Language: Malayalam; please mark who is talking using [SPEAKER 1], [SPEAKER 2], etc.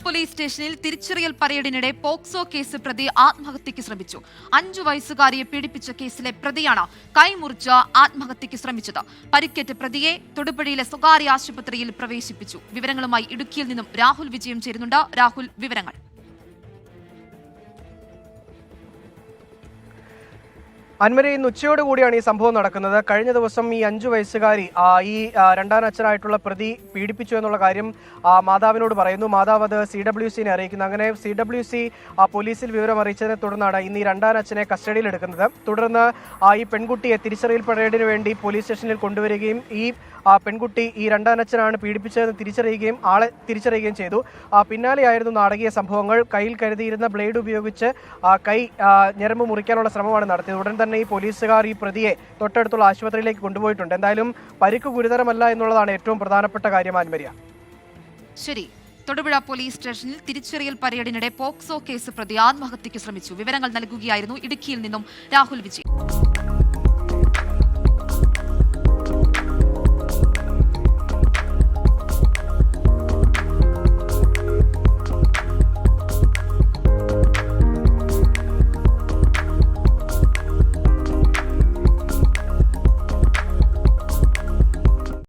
[SPEAKER 1] പോലീസ് സ്റ്റേഷനിൽ തിരിച്ചറിയൽ പരേഡിനിടെ പോക്സോ കേസ് പ്രതി ആത്മഹത്യയ്ക്ക് ശ്രമിച്ചു. 5 വയസ്സുകാരിയെ പീഡിപ്പിച്ച കേസിലെ പ്രതിയാണ് കൈമുറിച്ച് ആത്മഹത്യയ്ക്ക് ശ്രമിച്ചത്. പരിക്കേറ്റ പ്രതിയെ തൊടുപുഴയിലെ സ്വകാര്യ ആശുപത്രിയിൽ പ്രവേശിപ്പിച്ചു. വിവരങ്ങളുമായി ഇടുക്കിയിൽ നിന്നും രാഹുൽ വിജയം ചേരുന്നുണ്ട്. രാഹുൽ, വിവരങ്ങൾ.
[SPEAKER 2] അൻവരി, ഇന്ന് ഉച്ചയോടുകൂടിയാണ് ഈ സംഭവം നടക്കുന്നത്. കഴിഞ്ഞ ദിവസം ഈ 5 വയസ്സുകാരി ഈ രണ്ടാം അച്ഛനായിട്ടുള്ള പ്രതി പീഡിപ്പിച്ചു എന്നുള്ള കാര്യം മാതാവിനോട് പറയുന്നു. മാതാവ് അത് CWCനെ അറിയിക്കുന്നു. അങ്ങനെ CWC പോലീസിൽ വിവരം അറിയിച്ചതിനെ തുടർന്നാണ് ഇന്ന് ഈ രണ്ടാം അച്ഛനെ കസ്റ്റഡിയിലെടുക്കുന്നത്. തുടർന്ന് ഈ പെൺകുട്ടിയെ തിരിച്ചറിയൽ പരേഡിന് വേണ്ടി പോലീസ് സ്റ്റേഷനിൽ കൊണ്ടുവരികയും ഈ പെൺകുട്ടി ഈ രണ്ടാം അച്ഛനാണ് പീഡിപ്പിച്ചതെന്ന് തിരിച്ചറിയുകയും ആളെ തിരിച്ചറിയുകയും ചെയ്തു. പിന്നാലെയായിരുന്നു നാടകീയ സംഭവങ്ങൾ. കയ്യിൽ കരുതിയിരുന്ന ബ്ലേഡ് ഉപയോഗിച്ച് കൈ ഞരമ്പ് മുറിക്കാനുള്ള ശ്രമമാണ് നടത്തിയത്. ഉടൻ തന്നെ ഈ പോലീസുകാർ ഈ പ്രതിയെ തൊട്ടടുത്തുള്ള ആശുപത്രിയിലേക്ക് കൊണ്ടുപോയിട്ടുണ്ട്. എന്തായാലും പരിക്ക് ഗുരുതരമല്ല എന്നുള്ളതാണ് ഏറ്റവും പ്രധാനപ്പെട്ട കാര്യം. ആൻമരിയ,
[SPEAKER 1] ശരി. തൊടുപുഴ പോലീസ് സ്റ്റേഷനിൽ തിരിച്ചറിയൽ പരേഡിനിടെ പോക്സോ കേസ് പ്രതി ആത്മഹത്യയ്ക്ക് ശ്രമിച്ചു. വിവരങ്ങൾ നൽകുകയായിരുന്നു ഇടുക്കിയിൽ നിന്നും രാഹുൽ വിജയൻ.